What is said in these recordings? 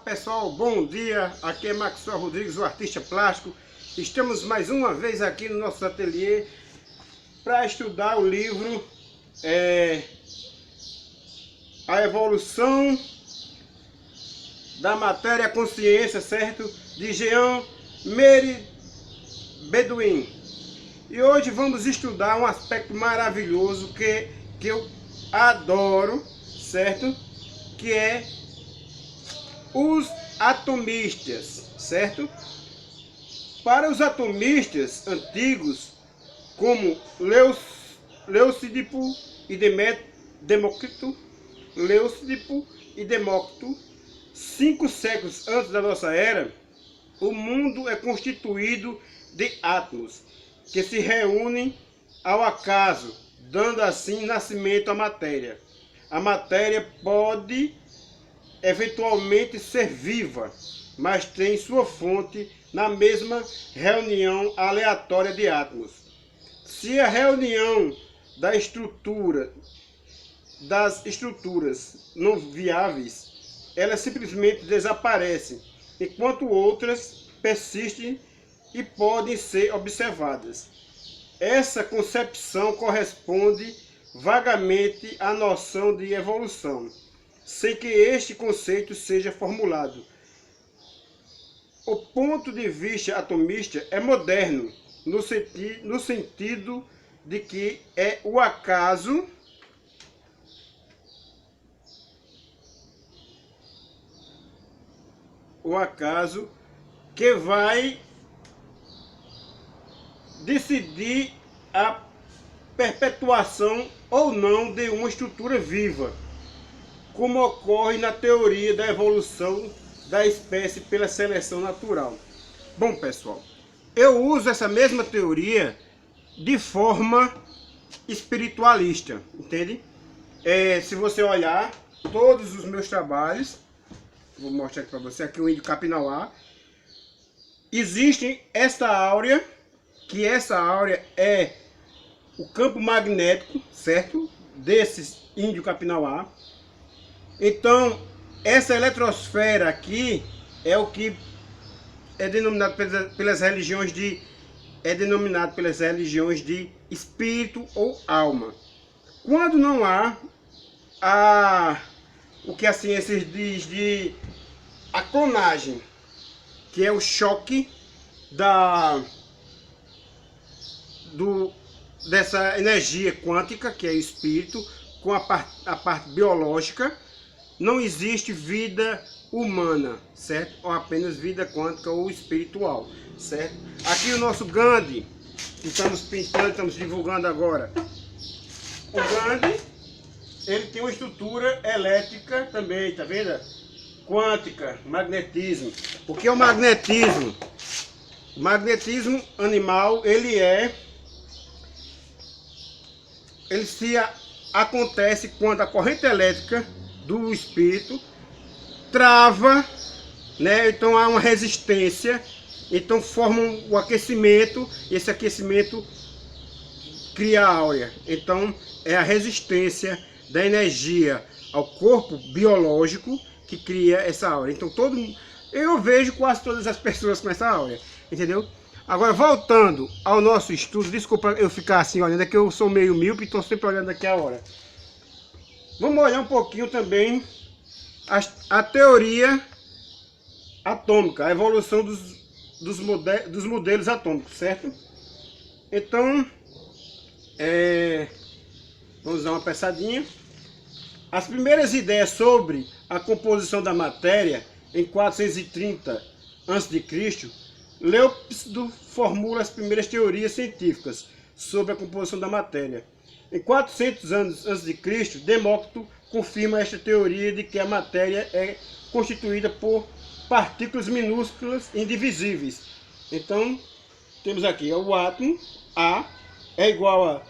pessoal, bom dia, aqui é Maxwell Rodrigues, o artista plástico. Estamos mais uma vez aqui no nosso ateliê para estudar o livro A Evolução da Matéria e Consciência, certo? De Jean-Marie Bedouin. E hoje vamos estudar um aspecto maravilhoso que eu adoro, certo? Que é os atomistas, certo? Para os atomistas antigos, como Leucipo e Demócrito, 5 séculos antes da nossa era, o mundo é constituído de átomos que se reúnem ao acaso, dando assim nascimento à matéria. A matéria pode eventualmente ser viva, mas tem sua fonte na mesma reunião aleatória de átomos. Se a reunião das estruturas não viáveis, elas simplesmente desaparecem, enquanto outras persistem e podem ser observadas. Essa concepção corresponde vagamente à noção de evolução, sem que este conceito seja formulado. O ponto de vista atomista é moderno, no sentido de que é o acaso que vai decidir a perpetuação ou não de uma estrutura viva, como ocorre na teoria da evolução da espécie pela seleção natural. Bom, pessoal, eu uso essa mesma teoria de forma espiritualista, entende? Se você olhar todos os meus trabalhos, vou mostrar aqui para você, aqui o índio Capinauá, existe esta áurea, que essa áurea é o campo magnético, certo? Desses índio Capinauá. Então, essa eletrosfera aqui é o que é denominado pelas religiões de espírito ou alma. Quando não há o que a ciência diz de a clonagem, que é o choque dessa energia quântica, que é o espírito, com a parte biológica, não existe vida humana, certo? Ou apenas vida quântica ou espiritual, certo? Aqui o nosso Gandhi, que estamos pintando, estamos divulgando agora. O Gandhi, ele tem uma estrutura elétrica também, tá vendo? Quântica, magnetismo. O que é o magnetismo? O magnetismo animal, acontece quando a corrente elétrica do espírito trava, né? Então há uma resistência, então forma o aquecimento, esse aquecimento cria a áurea. Então é a resistência da energia ao corpo biológico que cria essa áurea. Então eu vejo quase todas as pessoas com essa áurea, entendeu? Agora, voltando ao nosso estudo, desculpa eu ficar assim olhando, é que eu sou meio míope e estou sempre olhando aqui a hora. Vamos olhar um pouquinho também a teoria atômica, a evolução dos modelos atômicos, certo? Então, vamos dar uma passadinha. As primeiras ideias sobre a composição da matéria, em 430 a.C., Leucipo formula as primeiras teorias científicas sobre a composição da matéria. Em 400 anos antes de Cristo, Demócrito confirma esta teoria de que a matéria é constituída por partículas minúsculas indivisíveis. Então, temos aqui o átomo A é igual a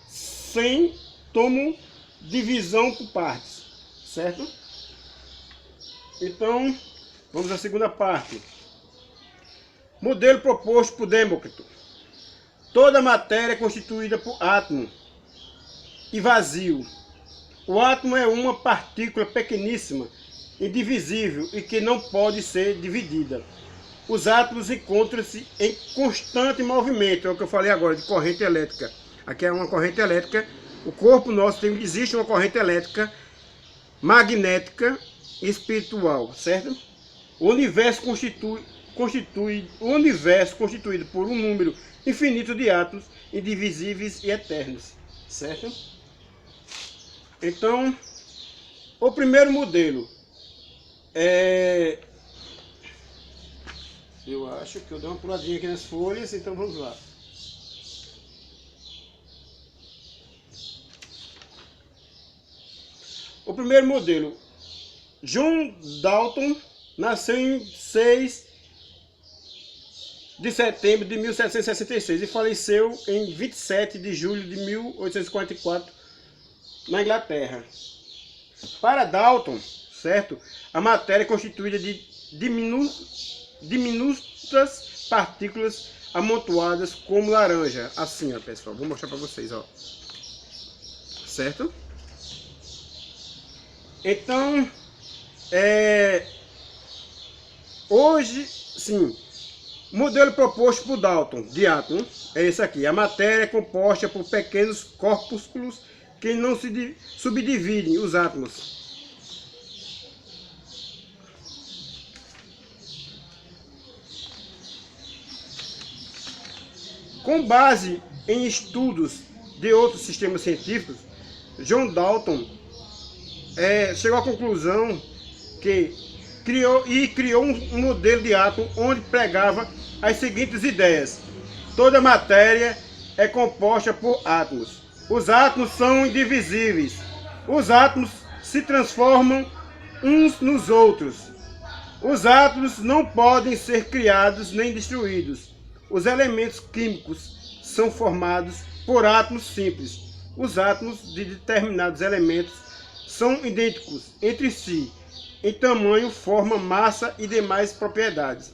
100 tomo divisão por partes, certo? Então, vamos à segunda parte. Modelo proposto por Demócrito. Toda matéria é constituída por átomo e vazio. O átomo é uma partícula pequeníssima indivisível e que não pode ser dividida. Os átomos encontram-se em constante movimento, é o que eu falei agora, de corrente elétrica. Aqui é uma corrente elétrica, o corpo nosso existe uma corrente elétrica magnética e espiritual, certo? O universo constituído por um número infinito de átomos indivisíveis e eternos, certo? Então, o primeiro modelo é... Eu acho que eu dei uma puladinha aqui nas folhas, então vamos lá. O primeiro modelo, John Dalton, nasceu em 6 de setembro de 1766 e faleceu em 27 de julho de 1844 na Inglaterra. Para Dalton, certo? A matéria é constituída de diminutas partículas amontoadas como laranja. Assim, ó, pessoal. Vou mostrar para vocês, ó. Certo? Então, hoje, sim, o modelo proposto por Dalton de átomo é esse aqui. A matéria é composta por pequenos corpúsculos que não se subdividem, os átomos. Com base em estudos de outros sistemas científicos, John Dalton chegou à conclusão que criou um modelo de átomo onde pregava as seguintes ideias. Toda matéria é composta por átomos. Os átomos são indivisíveis. Os átomos se transformam uns nos outros. Os átomos não podem ser criados nem destruídos. Os elementos químicos são formados por átomos simples. Os átomos de determinados elementos são idênticos entre si, em tamanho, forma, massa e demais propriedades.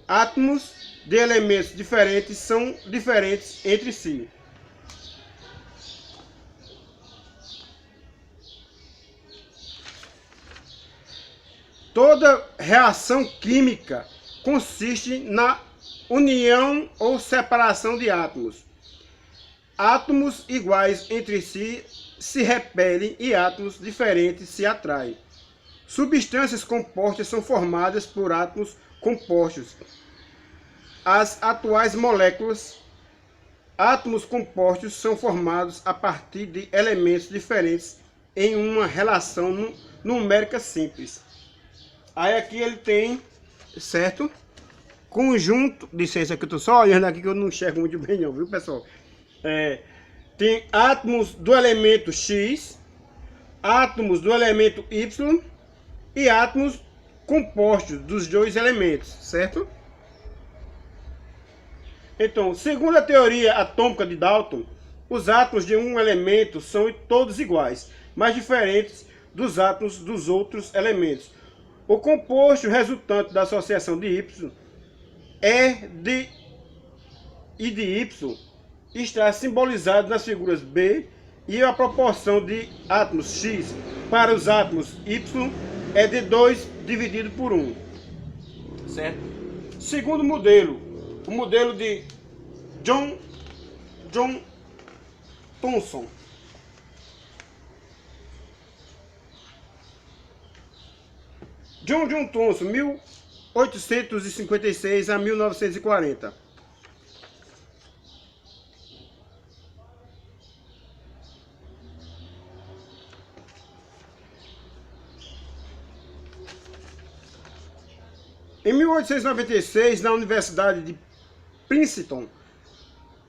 Átomos de elementos diferentes são diferentes entre si. Toda reação química consiste na união ou separação de átomos. Átomos iguais entre si se repelem e átomos diferentes se atraem. Substâncias compostas são formadas por átomos compostos. As atuais moléculas, átomos compostos são formados a partir de elementos diferentes em uma relação numérica simples. Aí aqui ele tem, certo? Conjunto, licença que eu estou só olhando aqui que eu não enxergo muito bem não, viu pessoal? Tem átomos do elemento X, átomos do elemento Y e átomos compostos dos dois elementos, certo? Então, segundo a teoria atômica de Dalton, os átomos de um elemento são todos iguais, mas diferentes dos átomos dos outros elementos. O composto resultante da associação de Y de Y está simbolizado nas figuras B e a proporção de átomos X para os átomos Y é de 2 dividido por 1. Certo? Segundo modelo, o modelo de John Thomson. John Thomson, 1856 a 1940. Em 1896, na Universidade de Princeton,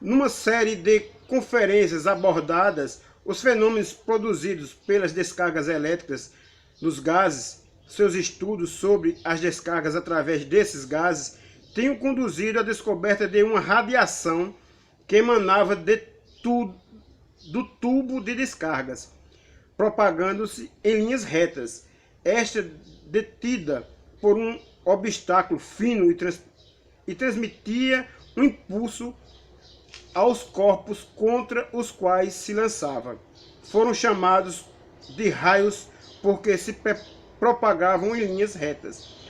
numa série de conferências abordadas os fenômenos produzidos pelas descargas elétricas nos gases, seus estudos sobre as descargas através desses gases tinham conduzido à descoberta de uma radiação que emanava do tubo de descargas, propagando-se em linhas retas. Esta detida por um obstáculo fino e transmitia um impulso aos corpos contra os quais se lançava. Foram chamados de raios porque se propagavam em linhas retas.